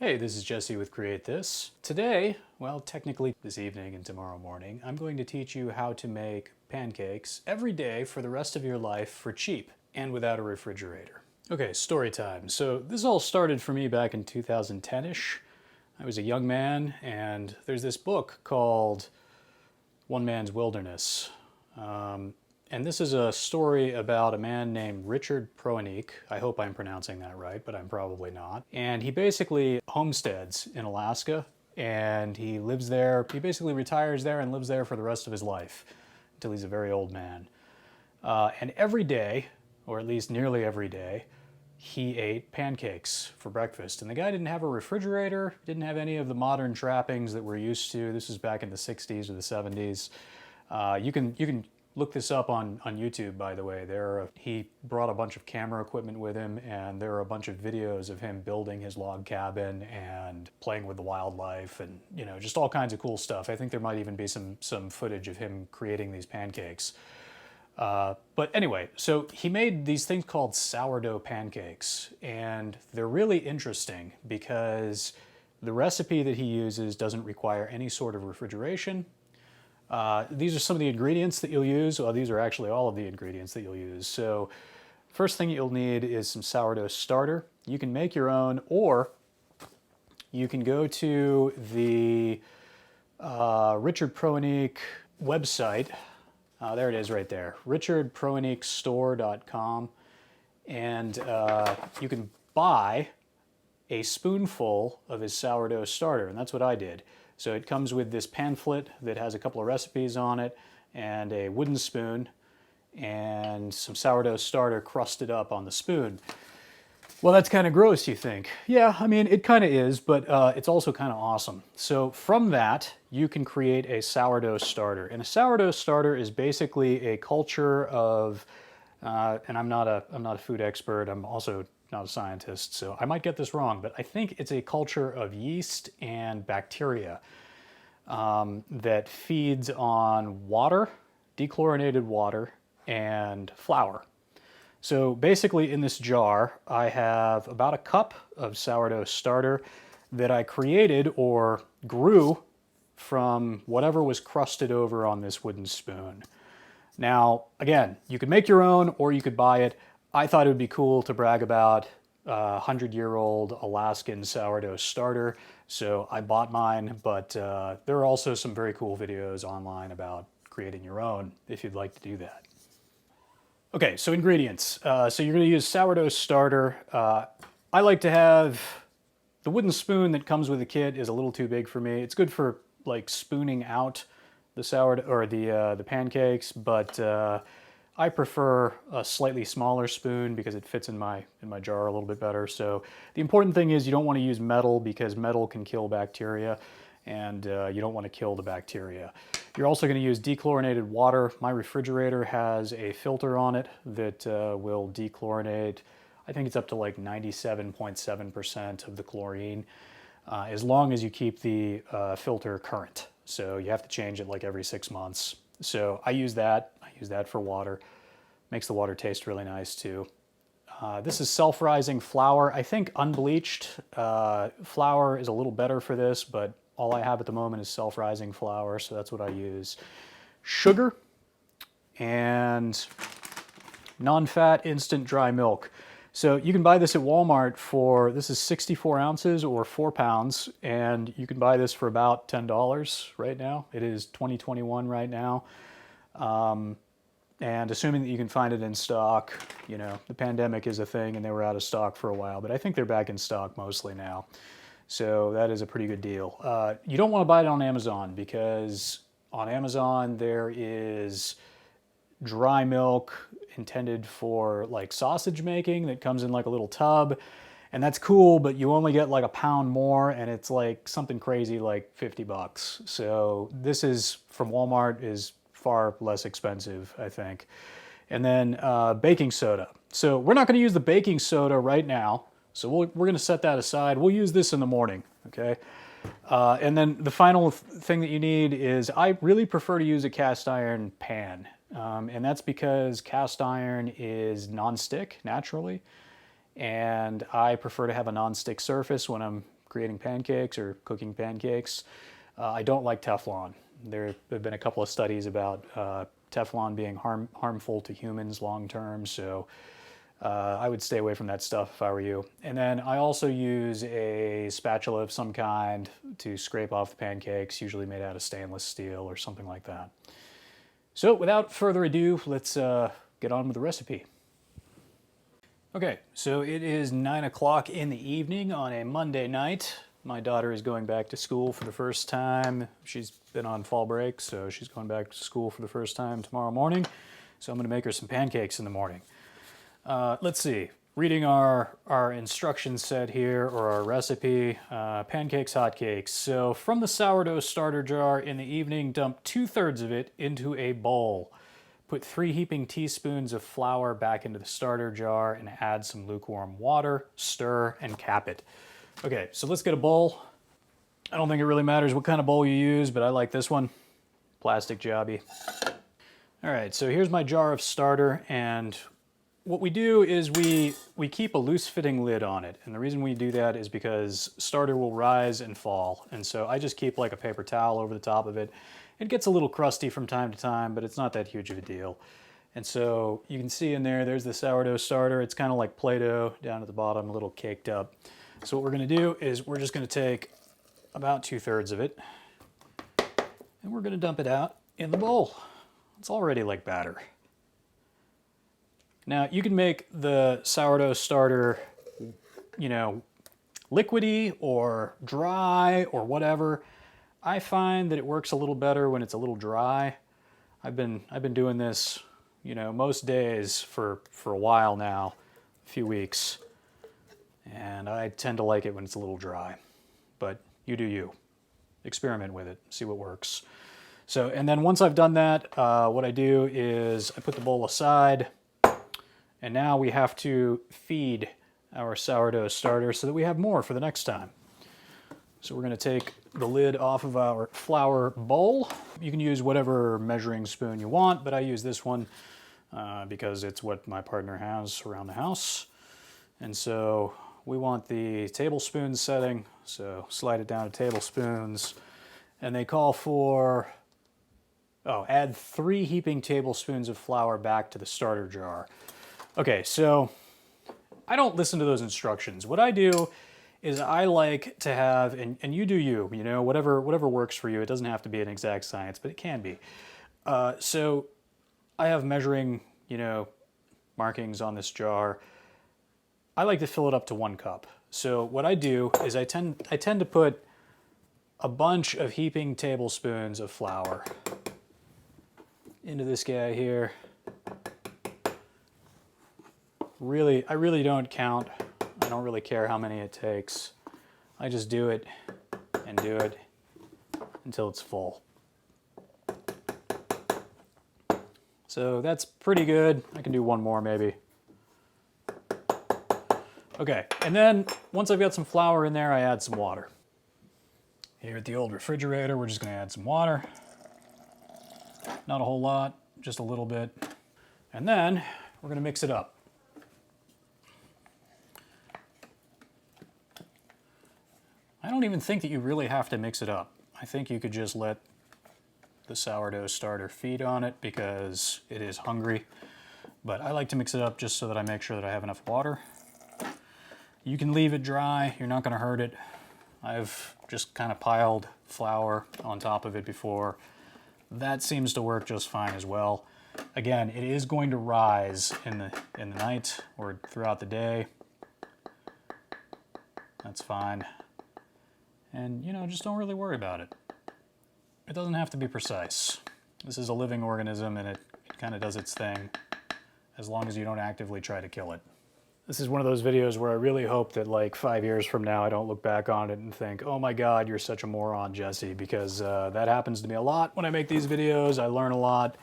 Hey, this is Jesse with Create This. Today, well, technically this evening and tomorrow morning, I'm going to teach you how to make pancakes every day for the rest of your life for cheap and without a refrigerator. Okay, story time. So this all started for me back in 2010-ish. I was a young man, and there's this book called One Man's Wilderness. And this is a story about a man named Richard Proenneke. I hope I'm pronouncing that right, but I'm probably not. And he basically homesteads in Alaska, and he lives there. He basically retires there and lives there for the rest of his life until he's a very old man. And every day, or at least nearly every day, he ate pancakes for breakfast. And the guy didn't have a refrigerator, didn't have any of the modern trappings that we're used to. This was back in the 60s or the 70s. You can look this up on YouTube, by the way. He brought a bunch of camera equipment with him, and there are a bunch of videos of him building his log cabin and playing with the wildlife and, you know, just all kinds of cool stuff. I think there might even be some footage of him creating these pancakes. But anyway, so he made these things called sourdough pancakes, and they're really interesting because the recipe that he uses doesn't require any sort of refrigeration. These are some of the ingredients that you'll use. Well, these are actually all of the ingredients that you'll use. So first thing you'll need is some sourdough starter. You can make your own, or you can go to the Richard Proenneke website. There it is right there, richardproennekestore.com. And you can buy a spoonful of his sourdough starter, and that's what I did. So it comes with this pamphlet that has a couple of recipes on it, and a wooden spoon, and some sourdough starter crusted up on the spoon. Well, that's kind of gross, you think. Yeah, I mean, it kind of is, but it's also kind of awesome. So from that, you can create a sourdough starter. And a sourdough starter is basically a culture of, and I'm not a food expert, I'm also not a scientist, so I might get this wrong, but I think it's a culture of yeast and bacteria that feeds on water, dechlorinated water, and flour. So basically in this jar, I have about a cup of sourdough starter that I created or grew from whatever was crusted over on this wooden spoon. Now, again, you could make your own or you could buy it. I thought it would be cool to brag about a 100-year-old Alaskan sourdough starter, so I bought mine, but there are also some very cool videos online about creating your own if you'd like to do that. Okay, so ingredients. So you're going to use sourdough starter. I like to have the wooden spoon that comes with the kit is a little too big for me. It's good for like spooning out the sourdough or the pancakes, but I prefer a slightly smaller spoon because it fits in my jar a little bit better. So the important thing is you don't want to use metal because metal can kill bacteria, and you don't want to kill the bacteria. You're also going to use dechlorenated water. My refrigerator has a filter on it that will dechlorinate. I think it's up to like 97.7% of the chlorine, as long as you keep the filter current. So you have to change it like every 6 months. So I use that for water. Makes the water taste really nice too. This is self-rising flour. I think unbleached flour is a little better for this, but all I have at the moment is self-rising flour, so that's what I use. Sugar and non-fat instant dry milk. So you can buy this at Walmart for, this is 64 ounces or 4 pounds, and you can buy this for about $10 right now. It is 2021 right now. And assuming that you can find it in stock, you know, the pandemic is a thing and they were out of stock for a while, but I think they're back in stock mostly now. So that is a pretty good deal. You don't want to buy it on Amazon because on Amazon there is dry milk intended for like sausage making that comes in like a little tub, and that's cool, but you only get like a pound more, and it's like something crazy like 50 bucks. So this is from Walmart is far less expensive, I think. And then baking soda. So we're not going to use the baking soda right now, so we're going to set that aside. We'll use this in the morning, okay? And then the final thing that you need is, I really prefer to use a cast iron pan. And that's because cast iron is non-stick naturally, and I prefer to have a non-stick surface when I'm creating pancakes or cooking pancakes. I don't like Teflon. There have been a couple of studies about Teflon being harmful to humans long term, so I would stay away from that stuff if I were you. And then I also use a spatula of some kind to scrape off the pancakes, usually made out of stainless steel or something like that. So without further ado, let's get on with the recipe. Okay, so it is 9 o'clock in the evening on a Monday night. My daughter is going back to school for the first time. She's been on fall break, so she's going back to school for the first time tomorrow morning. So I'm going to make her some pancakes in the morning. Let's see. Reading our instruction set here, or our recipe, pancakes, hotcakes. So from the sourdough starter jar in the evening, dump 2/3 of it into a bowl. Put 3 heaping teaspoons of flour back into the starter jar and add some lukewarm water, stir, and cap it. Okay, so let's get a bowl. I don't think it really matters what kind of bowl you use, but I like this one. Plastic jobby. All right, so here's my jar of starter, and what we do is we keep a loose-fitting lid on it. And the reason we do that is because starter will rise and fall. And so I just keep like a paper towel over the top of it. It gets a little crusty from time to time, but it's not that huge of a deal. And so you can see in there's the sourdough starter. It's kind of like Play-Doh down at the bottom, a little caked up. So what we're going to do is we're just going to take about 2/3 of it and we're going to dump it out in the bowl. It's already like batter. Now you can make the sourdough starter, you know, liquidy or dry or whatever. I find that it works a little better when it's a little dry. I've been doing this, you know, most days for a while now, a few weeks, and I tend to like it when it's a little dry. But you do you. Experiment with it, see what works. So, and then once I've done that, what I do is I put the bowl aside, and now we have to feed our sourdough starter so that we have more for the next time. So we're going to take the lid off of our flour bowl. You can use whatever measuring spoon you want, but I use this one because it's what my partner has around the house. And so we want the tablespoon setting, so slide it down to tablespoons. And they call for, add 3 heaping tablespoons of flour back to the starter jar. Okay, so I don't listen to those instructions. What I do is I like to have, and you do you, you know, whatever works for you. It doesn't have to be an exact science, but it can be. So I have measuring, you know, markings on this jar. I like to fill it up to 1 cup. So what I do is I tend to put a bunch of heaping tablespoons of flour into this guy here. I really don't count. I don't really care how many it takes. I just do it and do it until it's full. So that's pretty good. I can do 1 more maybe. Okay, and then once I've got some flour in there, I add some water. Here at the old refrigerator, we're just gonna add some water. Not a whole lot, just a little bit. And then we're gonna mix it up. I don't even think that you really have to mix it up. I think you could just let the sourdough starter feed on it because it is hungry. But I like to mix it up just so that I make sure that I have enough water. You can leave it dry, you're not gonna hurt it. I've just kind of piled flour on top of it before. That seems to work just fine as well. Again, it is going to rise in the night or throughout the day. That's fine. And, you know, just don't really worry about it. It doesn't have to be precise. This is a living organism and it kind of does its thing as long as you don't actively try to kill it. This is one of those videos where I really hope that like 5 years from now I don't look back on it and think, oh my God, you're such a moron, Jesse, because that happens to me a lot when I make these videos. I learn a lot,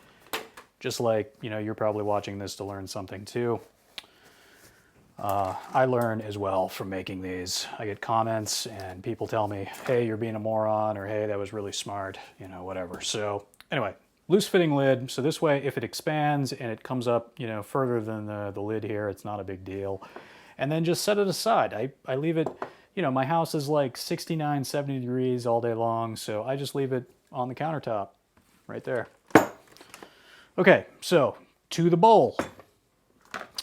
just like, you know, you're probably watching this to learn something too. I learn as well from making these. I get comments and people tell me, hey, you're being a moron, or hey, that was really smart, you know, whatever. So anyway, loose fitting lid. So this way, if it expands and it comes up, you know, further than the lid here, it's not a big deal. And then just set it aside. I leave it, you know, my house is like 69, 70 degrees all day long, so I just leave it on the countertop right there. Okay, so to the bowl.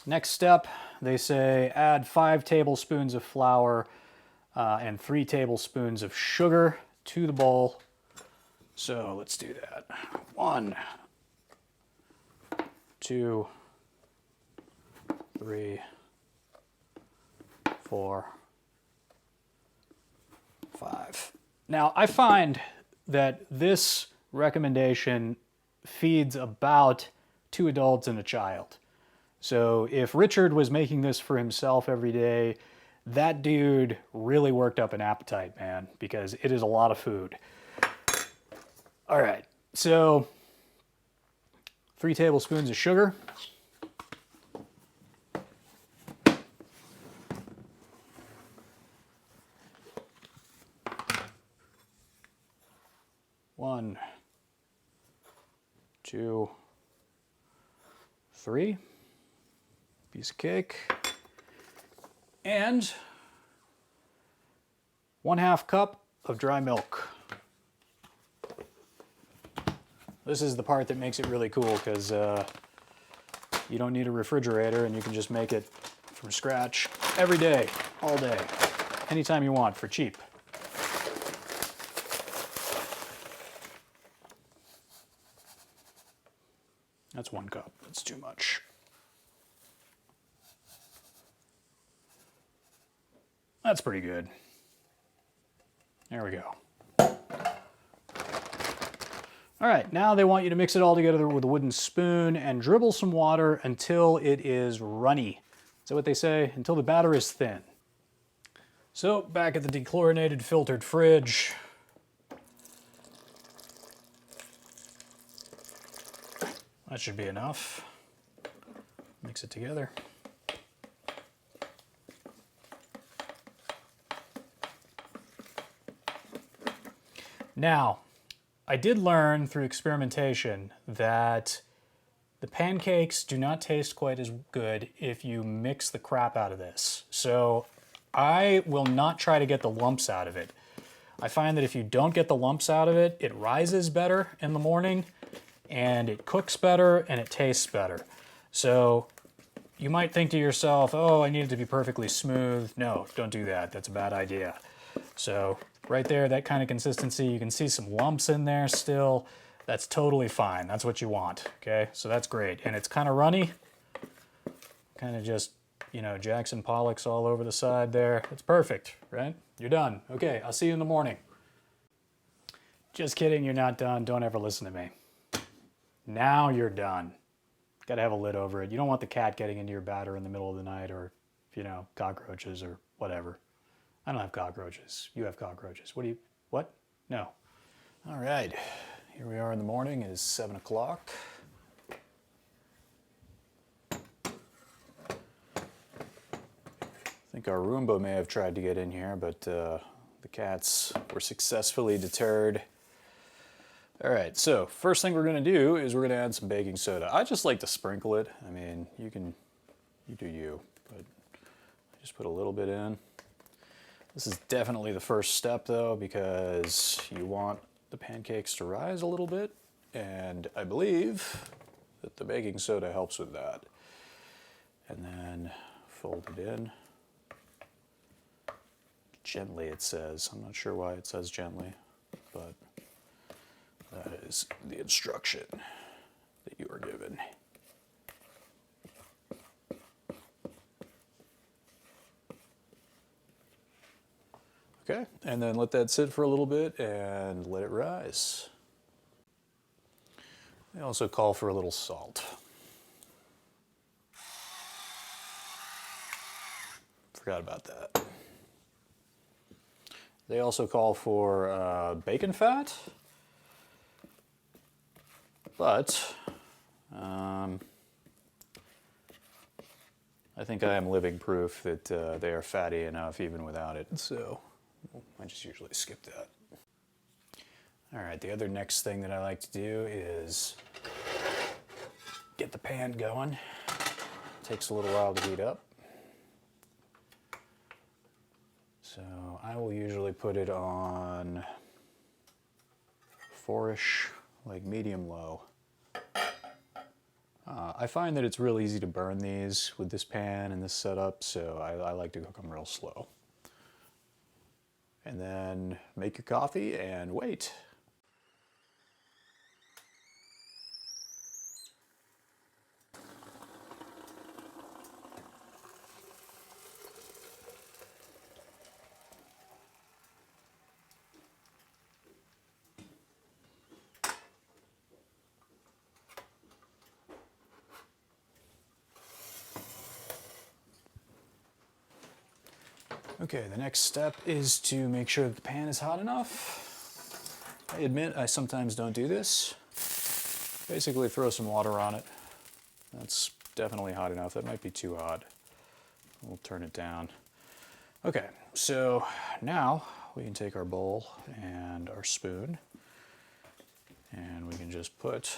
Next step, they say add 5 tablespoons of flour and 3 tablespoons of sugar to the bowl. So let's do that. 1, 2, 3, 4, 5. Now, I find that this recommendation feeds about 2 adults and a child. So if Richard was making this for himself every day, that dude really worked up an appetite, man, because it is a lot of food. All right, so 3 tablespoons of sugar. One, 2, 3. Piece of cake. And 1/2 cup of dry milk. This is the part that makes it really cool because you don't need a refrigerator and you can just make it from scratch every day, all day, anytime you want for cheap. That's 1 cup. That's too much. That's pretty good. There we go. All right, now they want you to mix it all together with a wooden spoon and dribble some water until it is runny. Is that what they say? Until the batter is thin. So back at the dechlorinated filtered fridge. That should be enough. Mix it together. Now, I did learn through experimentation that the pancakes do not taste quite as good if you mix the crap out of this. So I will not try to get the lumps out of it. I find that if you don't get the lumps out of it, it rises better in the morning and it cooks better and it tastes better. So you might think to yourself, oh, I need it to be perfectly smooth. No, don't do that. That's a bad idea. So right there, that kind of consistency, you can see some lumps in there still. That's totally fine. That's what you want, okay? So that's great. And it's kind of runny. Kind of just, you know, Jackson Pollocks all over the side there. It's perfect, right? You're done. Okay, I'll see you in the morning. Just kidding, you're not done. Don't ever listen to me. Now you're done. Gotta have a lid over it. You don't want the cat getting into your batter in the middle of the night or, you know, cockroaches or whatever. I don't have cockroaches. You have cockroaches. What? No. All right. Here we are in the morning. It is 7 o'clock. I think our Roomba may have tried to get in here, but the cats were successfully deterred. All right, so first thing we're gonna do is we're gonna add some baking soda. I just like to sprinkle it. I mean, you do you, but I just put a little bit in. This is definitely the first step though, because you want the pancakes to rise a little bit, and I believe that the baking soda helps with that. And then fold it in. Gently, it says. I'm not sure why it says gently, but that is the instruction that you are given. Okay, and then let that sit for a little bit and let it rise. They also call for a little salt. Forgot about that. They also call for bacon fat, but I think I am living proof that they are fatty enough even without it, so I just usually skip that. All right, the other next thing that I like to do is get the pan going. It takes a little while to heat up. So will usually put it on 4-ish, like medium-low. I find that it's real easy to burn these with this pan and this setup, so I like to cook them real slow. And then make your coffee and wait. Okay, the next step is to make sure that the pan is hot enough. I admit I sometimes don't do this. Basically throw some water on it. That's definitely hot enough. That might be too hot. We'll turn it down. Okay, so now we can take our bowl and our spoon and we can just put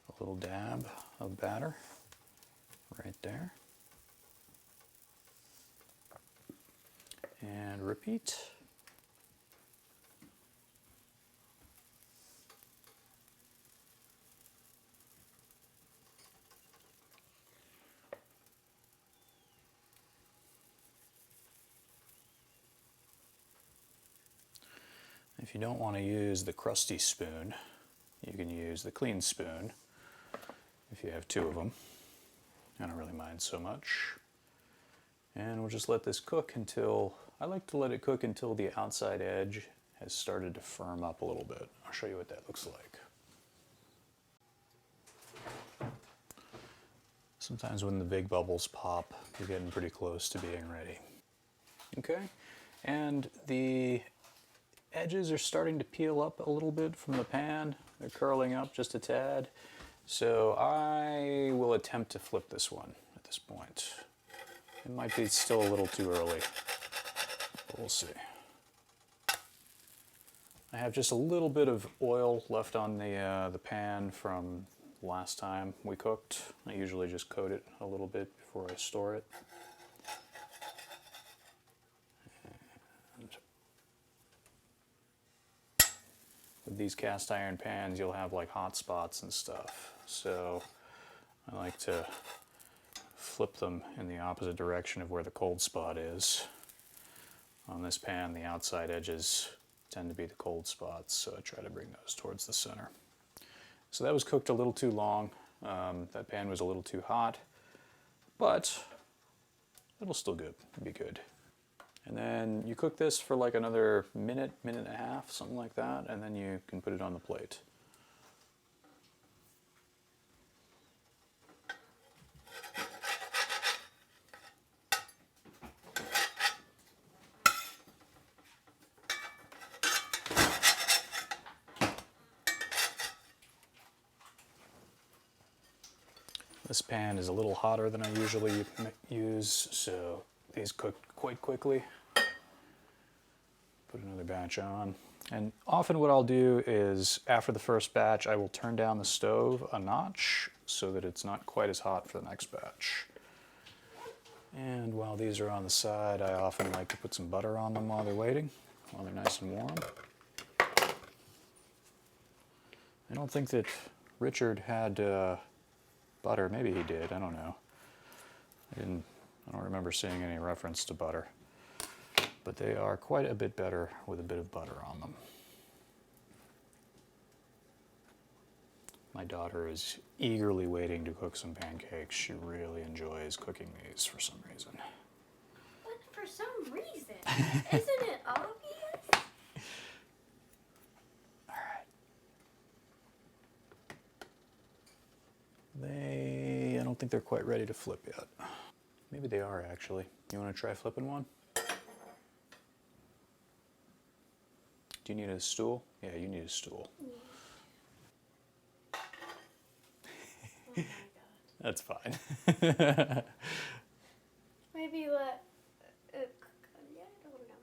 a little dab of batter right there. And repeat. If you don't want to use the crusty spoon, you can use the clean spoon if you have 2 of them. I don't really mind so much. And we'll just let this cook until, I like to let it cook until the outside edge has started to firm up a little bit. I'll show you what that looks like. Sometimes when the big bubbles pop, you're getting pretty close to being ready. Okay, and the edges are starting to peel up a little bit from the pan. They're curling up just a tad. So I will attempt to flip this one at this point. It might be still a little too early, but we'll see. I have just a little bit of oil left on the pan from last time we cooked. I usually just coat it a little bit before I store it. And with these cast iron pans, you'll have like hot spots and stuff. So I like to flip them in the opposite direction of where the cold spot is. On this pan, the outside edges tend to be the cold spots, so I try to bring those towards the center. So that was cooked a little too long. That pan was a little too hot, but it'll still be good. And then you cook this for like another minute, minute and a half, something like that, and then you can put it on the plate. This pan is a little hotter than I usually use, so these cook quite quickly. Put another batch on. And often what I'll do is, after the first batch, I will turn down the stove a notch so that it's not quite as hot for the next batch. And while these are on the side, I often like to put some butter on them while they're waiting, while they're nice and warm. I don't think that Richard had butter. Maybe he did, I don't know. I don't remember seeing any reference to butter. But they are quite a bit better with a bit of butter on them. My daughter is eagerly waiting to cook some pancakes. She really enjoys cooking these for some reason. But for some reason, isn't it obvious? I don't think they're quite ready to flip yet. Maybe they are actually. You want to try flipping one? Do you need a stool? Yeah, you need a stool. Yeah. Oh my god. That's fine. Maybe let it cook. Yeah, I don't know.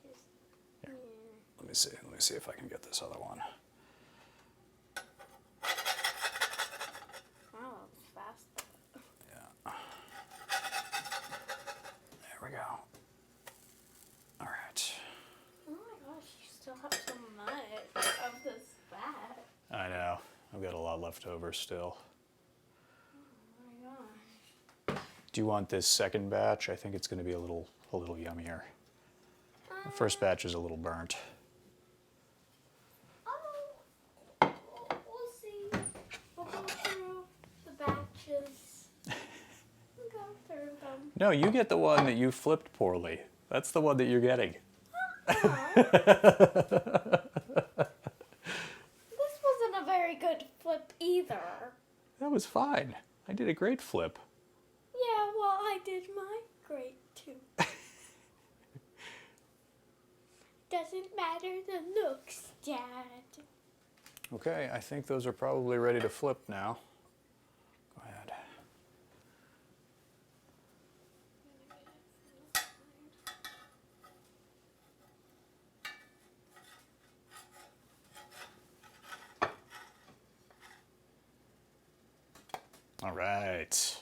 Just, yeah. Let me see if I can get this other one. Wow, it's fast. Yeah. There we go. still have so much of this batch. I know. I've got a lot left over still. Oh my gosh. Do you want this second batch? I think it's going to be a little yummier. The first batch is a little burnt. Oh, we'll see. We'll go through the batches. We'll go through them. No, you get the one that you flipped poorly. That's the one that you're getting. This wasn't a very good flip either. That was fine. I did a great flip. Yeah, well, I did my great too. Doesn't matter the looks, Dad. Okay, I think those are probably ready to flip now. Go ahead. All right.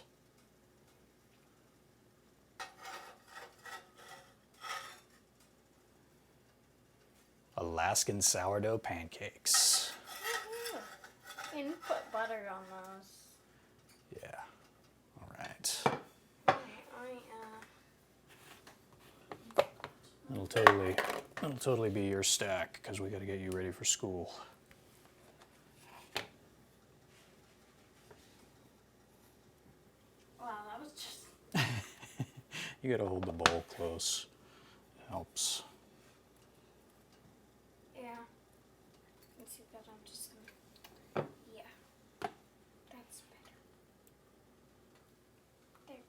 Alaskan sourdough pancakes. And put butter on those. Yeah. All right. It'll totally be your stack because we got to get you ready for school. Wow, that was just... You got to hold the bowl close. It helps. Yeah. Let's see that. I'm just gonna... Yeah. That's better. There. Yeah.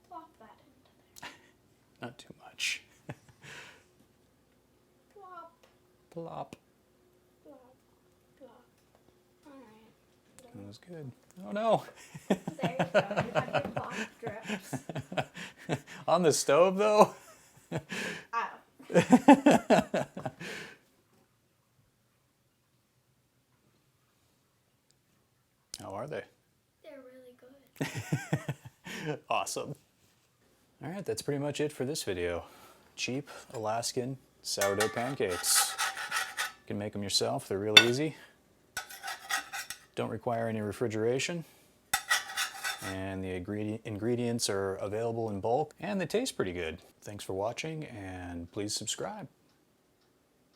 Plop that into there. Not too much. Plop. Plop. Plop. Plop. Alright. That was good. Oh no. There you go. You have your plop drips. On the stove though? Oh. How are they? They're really good. Awesome. All right, that's pretty much it for this video. Cheap Alaskan sourdough pancakes. You can make them yourself. They're real easy. Don't require any refrigeration. And the ingredients are available in bulk, and they taste pretty good. Thanks for watching, and please subscribe.